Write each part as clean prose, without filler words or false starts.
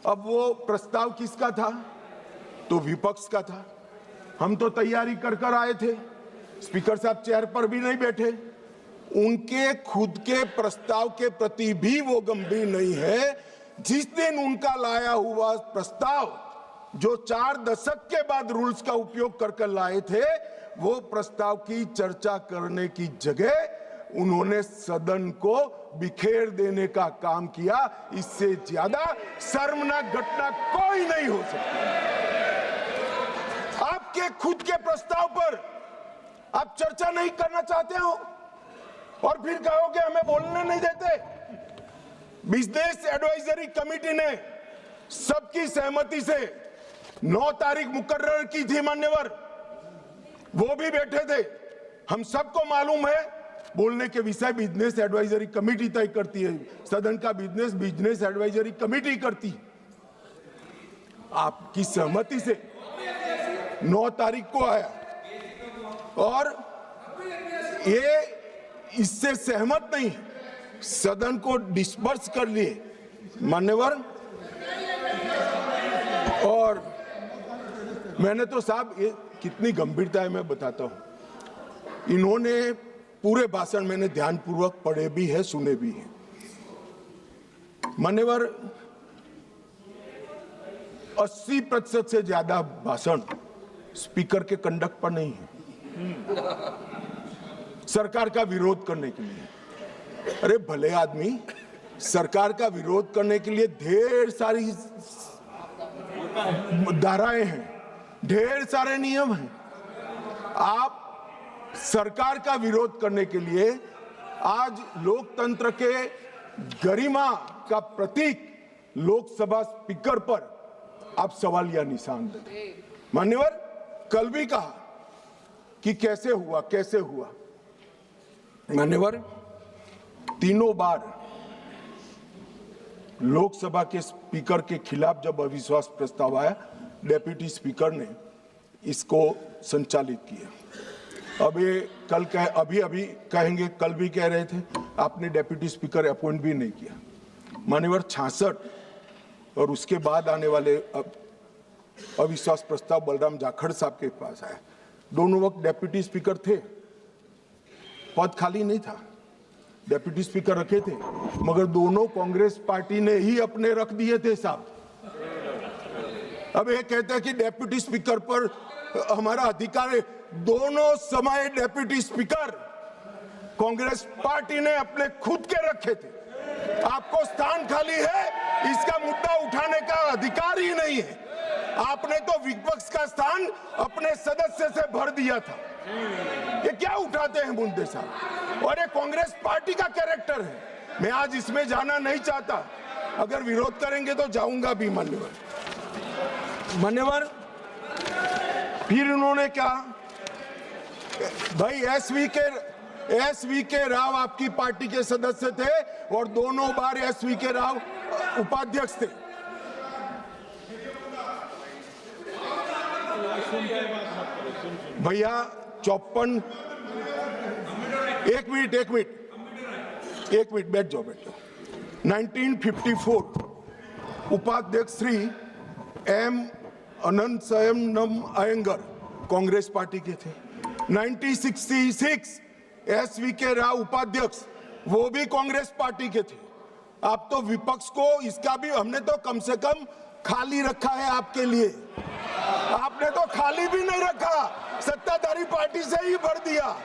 अब वो प्रस्ताव किसका था? तो विपक्ष का था। हम तो तैयारी कर आए थे, स्पीकर साहब चेयर पर भी नहीं बैठे। उनके खुद के प्रस्ताव के प्रति भी वो गंभीर नहीं है। जिस दिन उनका लाया हुआ प्रस्ताव जो 4 दशक के बाद रूल्स का उपयोग कर लाए थे, वो प्रस्ताव की चर्चा करने की जगह उन्होंने सदन को बिखेर देने का काम किया। इससे ज्यादा शर्मनाक घटना कोई नहीं हो सकती। आपके खुद के प्रस्ताव पर आप चर्चा नहीं करना चाहते हो और फिर कहोगे हमें बोलने नहीं देते। बिजनेस एडवाइजरी कमेटी ने सबकी सहमति से 9 तारीख मुकर्रर की थी मान्यवर, वो भी बैठे थे। हम सबको मालूम है बोलने के विषय बिजनेस एडवाइजरी कमेटी तय करती है, सदन का बिजनेस एडवाइजरी कमेटी करती। आपकी सहमति से 9 तारीख को आया और ये इससे सहमत नहीं, सदन को डिस्पर्स कर लिए मान्यवर। और मैंने तो साहब ये कितनी गंभीरता है मैं बताता हूं। इन्होंने पूरे भाषण मैंने ध्यानपूर्वक पढ़े भी है, सुने भी है मान्यवर। 80% से ज्यादा भाषण स्पीकर के कंडक्ट पर नहीं है, सरकार का विरोध करने के लिए। अरे भले आदमी, सरकार का विरोध करने के लिए ढेर सारी धाराएं हैं, ढेर सारे नियम हैं। आप सरकार का विरोध करने के लिए आज लोकतंत्र के गरिमा का प्रतीक लोकसभा स्पीकर पर आप सवालिया निशान देते। मान्यवर, कल भी कहा कि कैसे हुआ मान्यवर। तीनों बार लोकसभा के स्पीकर के खिलाफ जब अविश्वास प्रस्ताव आया, डेप्यूटी स्पीकर ने इसको संचालित किया। अब ये कल अभी कहेंगे, कल भी कह रहे थे आपने डेप्यूटी स्पीकर अपॉइंट भी नहीं किया मान्यवर। 66 और उसके बाद आने वाले अविश्वास प्रस्ताव बलराम जाखड़ साहब के पास आया। दोनों वक्त डेप्यूटी स्पीकर थे, पद खाली नहीं था, डेप्यूटी स्पीकर रखे थे, मगर दोनों कांग्रेस पार्टी ने ही अपने रख दिए थे साहब। अब ये कहते हैं कि डेप्यूटी स्पीकर पर हमारा अधिकार है। दोनों समय डेप्यूटी स्पीकर कांग्रेस पार्टी ने अपने खुद के रखे थे। आपको स्थान खाली है, इसका मुद्दा उठाने का अधिकार ही नहीं है। आपने तो विपक्ष का स्थान अपने सदस्य से भर दिया था। ये क्या उठाते हैं मुद्दे साहब? और ये कांग्रेस पार्टी का कैरेक्टर है। मैं आज इसमें जाना नहीं चाहता, अगर विरोध करेंगे तो जाऊंगा भी मान्यवर। फिर उन्होंने कहा भाई एसवी के राव आपकी पार्टी के सदस्य थे और दोनों बार एसवी के राव उपाध्यक्ष थे। भैया 54 एक मिनट बैठ जाओ। 1954 उपाध्यक्ष श्री एम अनंतशयनम अयंगर कांग्रेस पार्टी के थे। 1966 एसवी के राव उपाध्यक्ष, वो भी कांग्रेस पार्टी के थे। आप तो विपक्ष को इसका भी, हमने तो कम से कम खाली रखा है आपके लिए, आपने तो खाली भी नहीं रखा, सत्ताधारी पार्टी से ही भर दिया।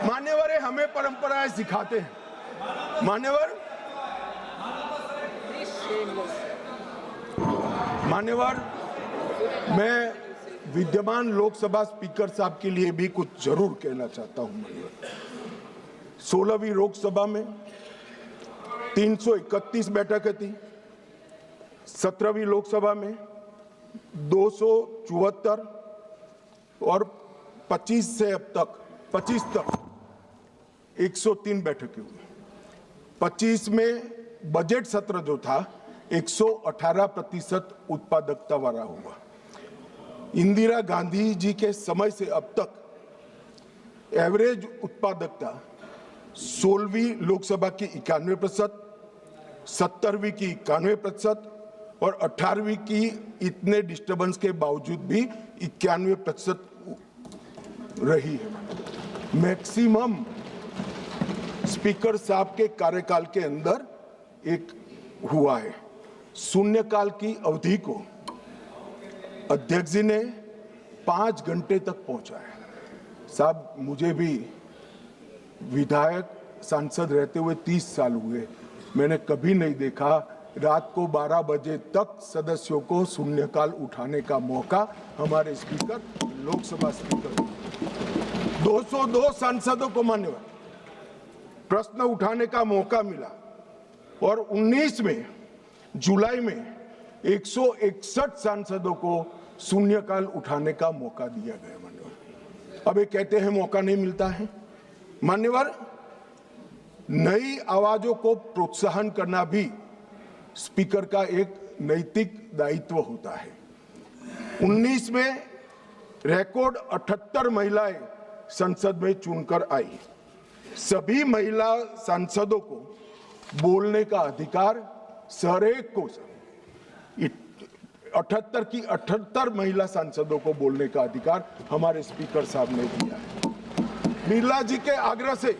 मान्यवर हमें परंपराएं सिखाते हैं मान्यवर। मैं विद्यमान लोकसभा स्पीकर साहब के लिए भी कुछ जरूर कहना चाहता हूं मान्यवर। 16वीं लोकसभा में 331 बैठकें थी, 17वीं लोकसभा में 274 और 25 से अब तक 25 तक 103 बैठकें हुई। 25 में बजट सत्र जो था 118% उत्पादकता वाला हुआ। इंदिरा गांधी जी के समय से अब तक एवरेज उत्पादकता 16वीं लोकसभा की 91%, 70वीं की 91% और 18वीं की इतने डिस्टर्बेंस के बावजूद भी 91% रही है। मैक्सिमम स्पीकर साहब के कार्यकाल के अंदर एक हुआ है। शून्यकाल की अवधि को अध्यक्ष जी ने 5 घंटे तक पहुंचाया। साहब, मुझे भी विधायक सांसद रहते हुए 30 साल हुए, मैंने कभी नहीं देखा रात को 12 बजे तक सदस्यों को शून्यकाल उठाने का मौका हमारे स्पीकर, लोकसभा स्पीकर 202 सांसदों को मान्यवर प्रश्न उठाने का मौका मिला और 19 में जुलाई में 161 सांसदों को शून्यकाल उठाने का मौका दिया गया। मान्यवर, अब ये कहते हैं मौका नहीं मिलता है। मान्यवर, नई आवाजों को प्रोत्साहन करना भी स्पीकर का एक नैतिक दायित्व होता है। 19 में रिकॉर्ड 78 महिलाएं संसद में चुनकर आई। सभी महिला सांसदों को बोलने का अधिकार हरेक को 78 की 78 महिला सांसदों को बोलने का अधिकार हमारे स्पीकर साहब ने दिया है। बिरला जी के आग्रह से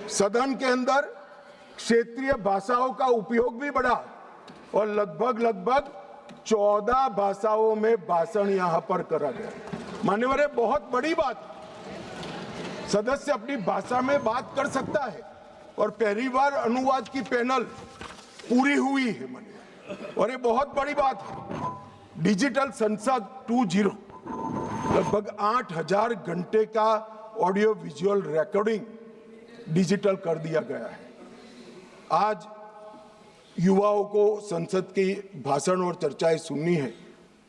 सदन के अंदर क्षेत्रीय भाषाओं का उपयोग भी बढ़ा और लगभग 14 भाषाओं में भाषण यहां पर करा गया। मान्यवर, ये बहुत बड़ी बात, सदस्य अपनी भाषा में बात कर सकता है और पहली बार अनुवाद की पैनल पूरी हुई है मान्यवर, और ये बहुत बड़ी बात है। डिजिटल संसद 2.0 लगभग 8000 घंटे का ऑडियो विजुअल रिकॉर्डिंग डिजिटल कर दिया गया है। आज युवाओं को संसद की भाषण और चर्चाएं सुननी है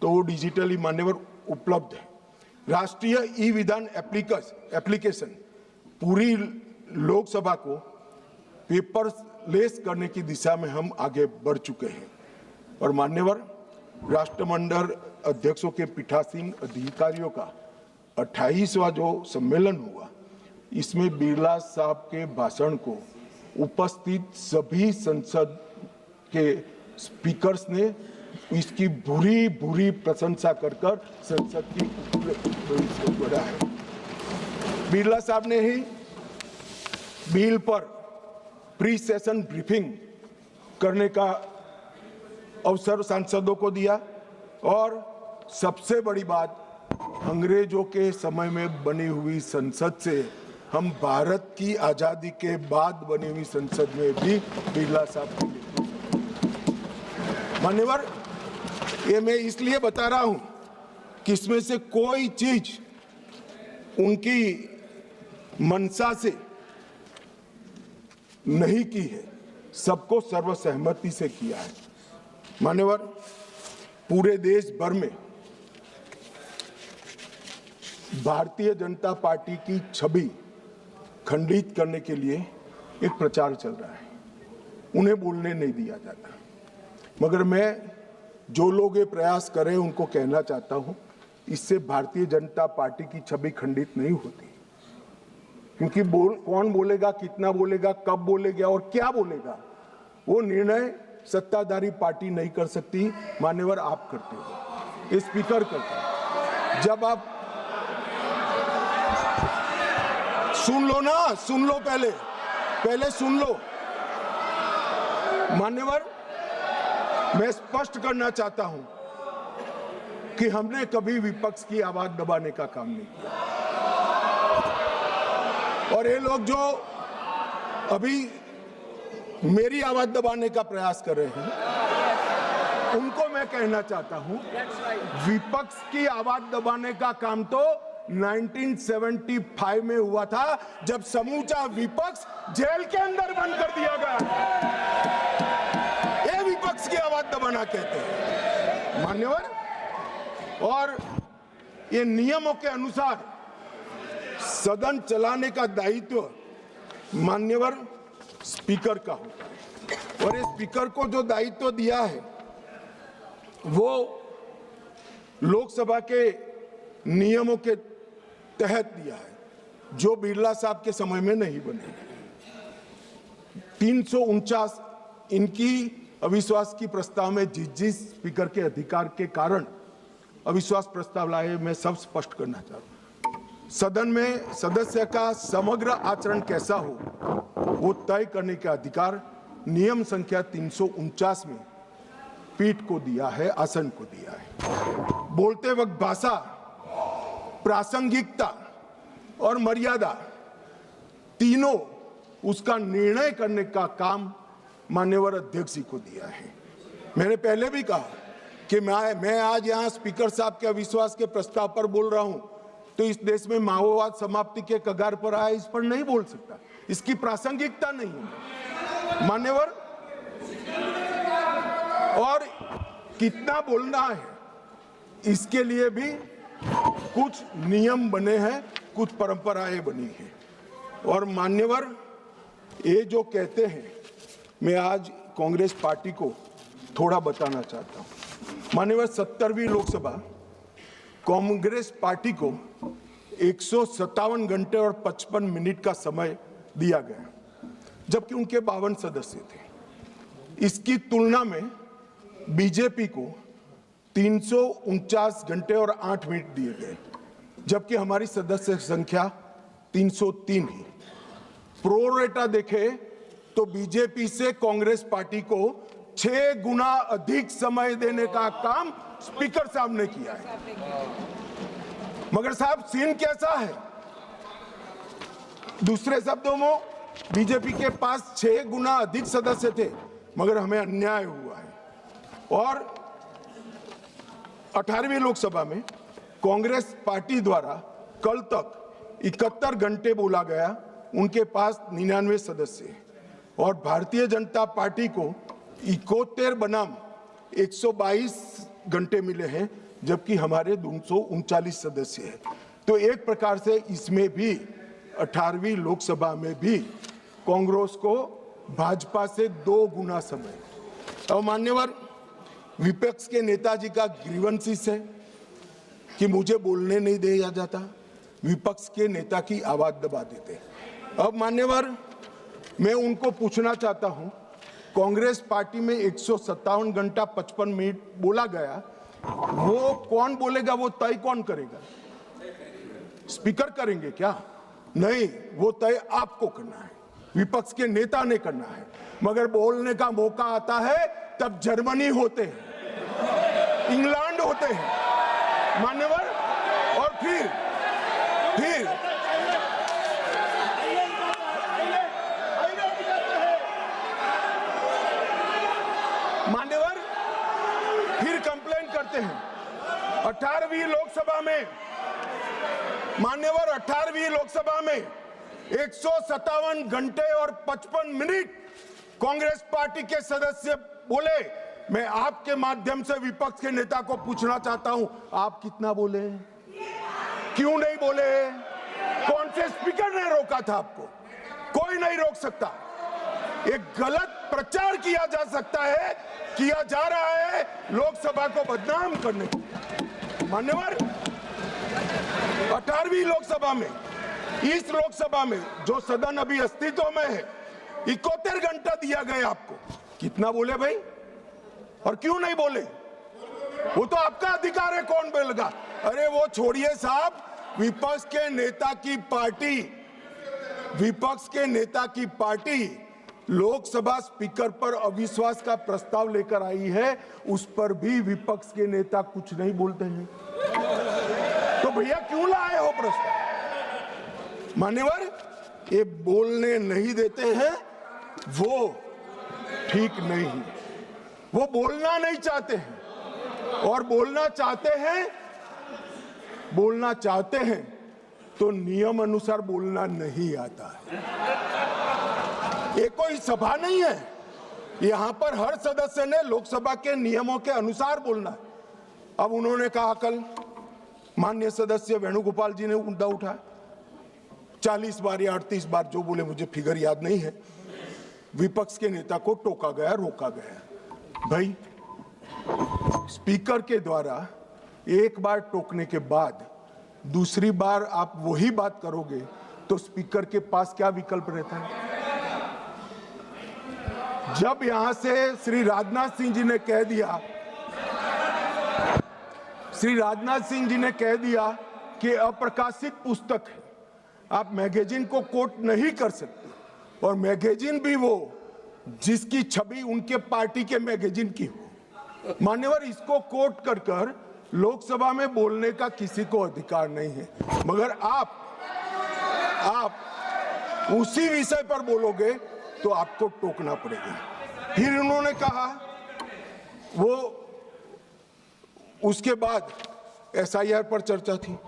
तो वो डिजिटली मान्यवर उपलब्ध है। राष्ट्रीय ई विधान एप्लीकेशन पूरी लोकसभा को पेपरलेस करने की दिशा में हम आगे बढ़ चुके हैं। और मान्यवर, राष्ट्रमंडल अध्यक्षों के पीठासीन अधिकारियों का 28वां जो सम्मेलन हुआ, इसमें बिरला साहब के भाषण को उपस्थित सभी संसद के स्पीकर्स ने इसकी बुरी प्रशंसा कर संसद की बढ़ा है। बिरला साहब ने ही बिल पर प्री सेशन ब्रीफिंग करने का अवसर सांसदों को दिया और सबसे बड़ी बात, अंग्रेजों के समय में बनी हुई संसद से हम भारत की आजादी के बाद बनी हुई संसद में भी बिरला साहब की मान्यवर, ये मैं इसलिए बता रहा हूं कि इसमें से कोई चीज उनकी मंशा से नहीं की है, सबको सर्वसहमति से किया है। मान्यवर, पूरे देश भर में भारतीय जनता पार्टी की छवि खंडित करने के लिए एक प्रचार चल रहा है। उन्हें बोलने नहीं दिया जाता, मगर मैं जो लोग ये प्रयास करें उनको कहना चाहता हूं, इससे भारतीय जनता पार्टी की छवि खंडित नहीं होती। क्योंकि कौन बोलेगा, कितना बोलेगा, कब बोलेगा और क्या बोलेगा, वो निर्णय सत्ताधारी पार्टी नहीं कर सकती। मान्यवर, आप करते हो, ये स्पीकर करते हो। जब आप सुन लो ना, सुन लो, पहले सुन लो। मान्यवर, मैं स्पष्ट करना चाहता हूं कि हमने कभी विपक्ष की आवाज दबाने का काम नहीं किया, और ये लोग जो अभी मेरी आवाज दबाने का प्रयास कर रहे हैं, उनको मैं कहना चाहता हूं, विपक्ष की आवाज दबाने का काम तो 1975 में हुआ था, जब समूचा विपक्ष जेल के अंदर बंद कर दिया गया। ये विपक्ष की आवाज दबाना कहते हैं मान्यवर। और ये नियमों के अनुसार सदन चलाने का दायित्व मान्यवर स्पीकर का होता है, और ये स्पीकर को जो दायित्व दिया है वो लोकसभा के नियमों के तहत दिया है। जो बिरला साहब के समय में नहीं बने। 349 इनकी अविश्वास की प्रस्ताव में जिस स्पीकर के अधिकार के कारण अविश्वास प्रस्ताव लाए, मैं सब स्पष्ट करना चाहता हूं। सदन में सदस्य का समग्र आचरण कैसा हो वो तय करने का अधिकार नियम संख्या 349 में पीठ को दिया है, आसन को दिया है। बोलते वक्त भाषा, प्रासंगिकता और मर्यादा तीनों उसका निर्णय करने का काम माननीय अध्यक्ष जी को दिया है। मैंने पहले भी कहा कि मैं आज यहाँ स्पीकर साहब के अविश्वास के प्रस्ताव पर बोल रहा हूं तो इस देश में माओवाद समाप्ति के कगार पर आया, इस पर नहीं बोल सकता, इसकी प्रासंगिकता नहीं है मान्यवर। और कितना बोलना है इसके लिए भी कुछ नियम बने हैं, कुछ परंपराएं बनी हैं। और मान्यवर, ये जो कहते हैं, मैं आज कांग्रेस पार्टी को थोड़ा बताना चाहता हूं। मान्यवर, 70वीं लोकसभा कांग्रेस पार्टी को 157 घंटे और 55 मिनट का समय दिया गया, जबकि उनके 52 सदस्य थे। इसकी तुलना में बीजेपी को 349 घंटे और 8 मिनट दिए गए, जबकि हमारी सदस्य संख्या 303 ही। प्रोरेटा देखे तो बीजेपी से कांग्रेस पार्टी को 6 गुना अधिक समय देने का काम स्पीकर साहब ने किया है। मगर साहब, सीन कैसा है? दूसरे शब्दों में बीजेपी के पास 6 गुना अधिक सदस्य थे, मगर हमें अन्याय हुआ है। और 18वीं लोकसभा में कांग्रेस पार्टी द्वारा कल तक 71 घंटे बोला गया, उनके पास 99 सदस्य हैं। और भारतीय जनता पार्टी को 71 बनाम 122 घंटे मिले हैं, जबकि हमारे 239 सदस्य हैं। तो एक प्रकार से इसमें भी 18वीं लोकसभा में भी कांग्रेस को भाजपा से 2 गुना समय। और मान्यवर, विपक्ष के नेताजी का ग्रीवेंसेस है कि मुझे बोलने नहीं दिया जाता, विपक्ष के नेता की आवाज दबा देते। अब मान्यवर, मैं उनको पूछना चाहता हूं, कांग्रेस पार्टी में 157 घंटा 55 मिनट बोला गया, वो कौन बोलेगा, वो तय कौन करेगा? स्पीकर करेंगे क्या? नहीं, वो तय आपको करना है, विपक्ष के नेता ने करना है। मगर बोलने का मौका आता है तब जर्मनी होते हैं, इंग्लैंड होते हैं मान्यवर। और फिर मान्यवर फिर कंप्लेन करते हैं। 18वीं लोकसभा में मान्यवर, 18वीं लोकसभा में 157 घंटे और 55 मिनट कांग्रेस पार्टी के सदस्य बोले। मैं आपके माध्यम से विपक्ष के नेता को पूछना चाहता हूं, आप कितना बोले? क्यों नहीं बोले? कौन से स्पीकर ने रोका था आपको? कोई नहीं रोक सकता। एक गलत प्रचार किया जा सकता है, किया जा रहा है लोकसभा को बदनाम करने को। मान्यवर, 18वीं लोकसभा में, इस लोकसभा में जो सदन अभी अस्तित्व में है, 71 घंटा दिया गया आपको। कितना बोले भाई? और क्यों नहीं बोले? वो तो आपका अधिकार है, कौन बोलेगा? अरे वो छोड़िए साहब, विपक्ष के नेता की पार्टी लोकसभा स्पीकर पर अविश्वास का प्रस्ताव लेकर आई है, उस पर भी विपक्ष के नेता कुछ नहीं बोलते हैं। तो भैया क्यों लाए हो प्रस्ताव? मान्यवर, ये बोलने नहीं देते हैं, वो ठीक नहीं। वो बोलना नहीं चाहते हैं, और बोलना चाहते हैं तो नियम अनुसार बोलना नहीं आता है। ये कोई सभा नहीं है, यहां पर हर सदस्य ने लोकसभा के नियमों के अनुसार बोलना है। अब उन्होंने कहा, कल माननीय सदस्य वेणुगोपाल जी ने मुद्दा उठाया, 40 बार या 38 बार जो बोले, मुझे फिगर याद नहीं है, विपक्ष के नेता को टोका गया, रोका गया। भाई, स्पीकर के द्वारा एक बार टोकने के बाद दूसरी बार आप वही बात करोगे तो स्पीकर के पास क्या विकल्प रहता है? जब यहां से श्री राजनाथ सिंह जी ने कह दिया कि अप्रकाशित पुस्तक है, आप मैगजीन को कोट नहीं कर सकते, और मैगजीन भी वो जिसकी छवि उनके पार्टी के मैगजीन की हो। मान्यवर, इसको कोट कर लोकसभा में बोलने का किसी को अधिकार नहीं है, मगर आप उसी विषय पर बोलोगे तो आपको टोकना पड़ेगा। फिर उन्होंने कहा, वो उसके बाद एसआईआर पर चर्चा थी,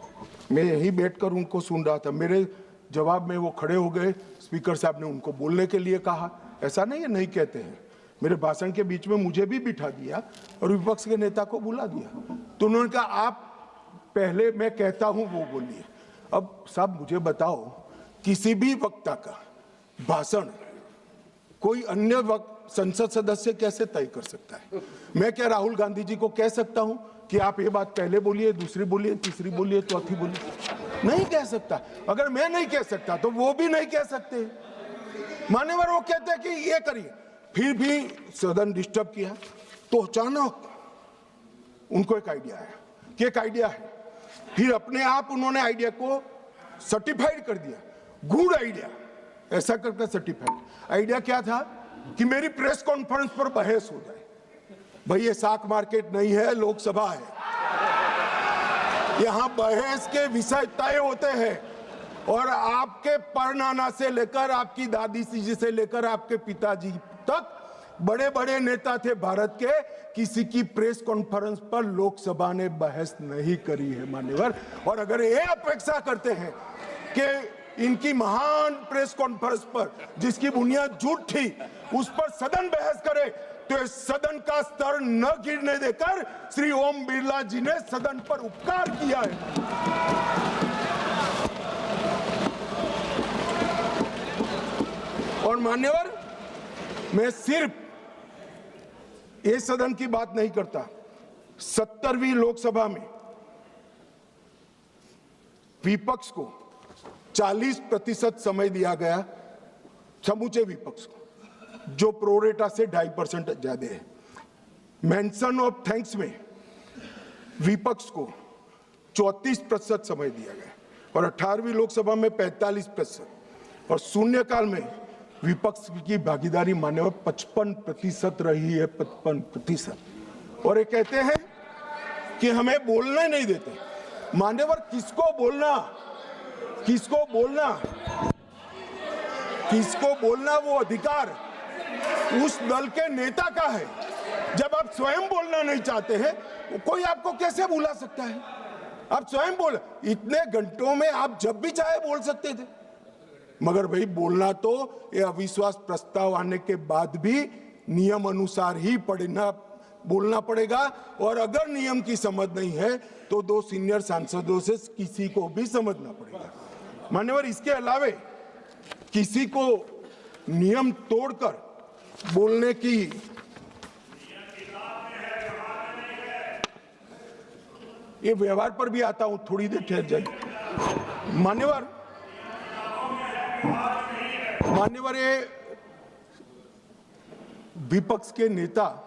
मैं यहीं बैठकर उनको सुन रहा था। मेरे जवाब में वो खड़े हो गए, स्पीकर साहब ने उनको बोलने के लिए कहा। ऐसा नहीं है, नहीं कहते हैं। मेरे भाषण के बीच में मुझे भी बिठा दिया और विपक्ष के नेता को बुला दिया। तो उन्होंने कहा, आप पहले मैं कहता हूं वो बोलिए। अब साहब मुझे बताओ, किसी भी वक्ता का भाषण कोई अन्य वक्त संसद सदस्य कैसे तय कर सकता है? मैं क्या राहुल गांधी जी को कह सकता हूं कि आप ये बात पहले बोलिए, दूसरी बोलिए, तीसरी बोलिए, चौथी बोलिए? नहीं कह सकता। अगर मैं नहीं कह सकता तो वो भी नहीं कह सकते। मान्यवर, वो कहते हैं कि ये करिए। फिर भी सदन डिस्टर्ब किया तो अचानक उनको एक आइडिया आया कि एक आइडिया है। फिर अपने आप उन्होंने आइडिया को सर्टिफाइड कर दिया, गुड आइडिया, ऐसा करके सर्टिफाइड। आइडिया क्या था कि मेरी प्रेस कॉन्फ्रेंस पर बहस हो जाए। भाई ये साख मार्केट नहीं है, लोकसभा है। यहां बहस के विषय तय होते हैं, और आपके परनाना से लेकर आपकी दादी जी से लेकर आपके पिताजी तक बड़े बड़े नेता थे भारत के, किसी की प्रेस कॉन्फ्रेंस पर लोकसभा ने बहस नहीं करी है मान्यवर। और अगर ये अपेक्षा करते हैं कि इनकी महान प्रेस कॉन्फ्रेंस पर जिसकी बुनियाद झूठ थी, उस पर सदन बहस करे, तो इस सदन का स्तर न गिरने देकर श्री ओम बिरला जी ने सदन पर उपकार किया है। और मान्यवर, मैं सिर्फ इस सदन की बात नहीं करता। 70वीं लोकसभा में विपक्ष को 40% समय दिया गया, समूचे विपक्ष को, जो प्रोरेटा से 2.5% ज्यादा है। मेंशन ऑफ थैंक्स में विपक्ष को 34% समय दिया गया, और 18वीं लोकसभा में 45%, और शून्यकाल में विपक्ष की भागीदारी मान्यवर 55% रही है, 55%। और ये कहते हैं कि हमें बोलने नहीं देते। मान्यवर, किसको बोलना, किसको बोलना, किसको बोलना, वो अधिकार उस दल के नेता का है। जब आप स्वयं बोलना नहीं चाहते हैं, कोई आपको कैसे बुला सकता है? आप स्वयं बोल, इतने घंटों में आप जब भी चाहे बोल सकते थे, मगर भाई बोलना तो ये अविश्वास प्रस्ताव आने के बाद भी नियम अनुसार ही बोलना पड़ेगा। और अगर नियम की समझ नहीं है तो 2 सीनियर सांसदों से किसी को भी समझना पड़ेगा। मान्यवर, इसके अलावे किसी को नियम तोड़कर बोलने की ये व्यवहार पर भी आता हूं, थोड़ी देर ठहर जाइए। मान्यवर, ये विपक्ष के नेता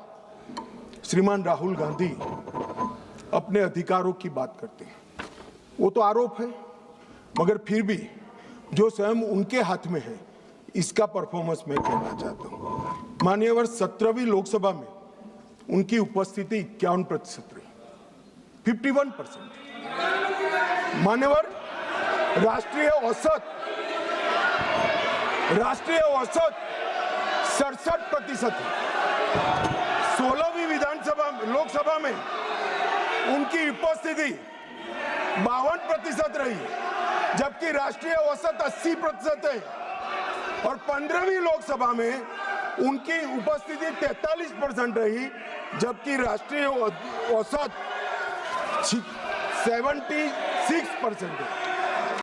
श्रीमान राहुल गांधी अपने अधिकारों की बात करते हैं, वो तो आरोप है, मगर फिर भी जो स्वयं उनके हाथ में है, इसका परफॉर्मेंस मैं कहना चाहता हूं। मान्यवर, 17वीं लोकसभा में उनकी उपस्थिति 51% रही, 51%। मान्यवर, राष्ट्रीय औसत 67% है। 16वीं लोकसभा में उनकी उपस्थिति 52% रही, जबकि राष्ट्रीय औसत 80% है। और 15वीं लोकसभा में उनकी उपस्थिति 43% रही, जबकि राष्ट्रीय औसत 76% है।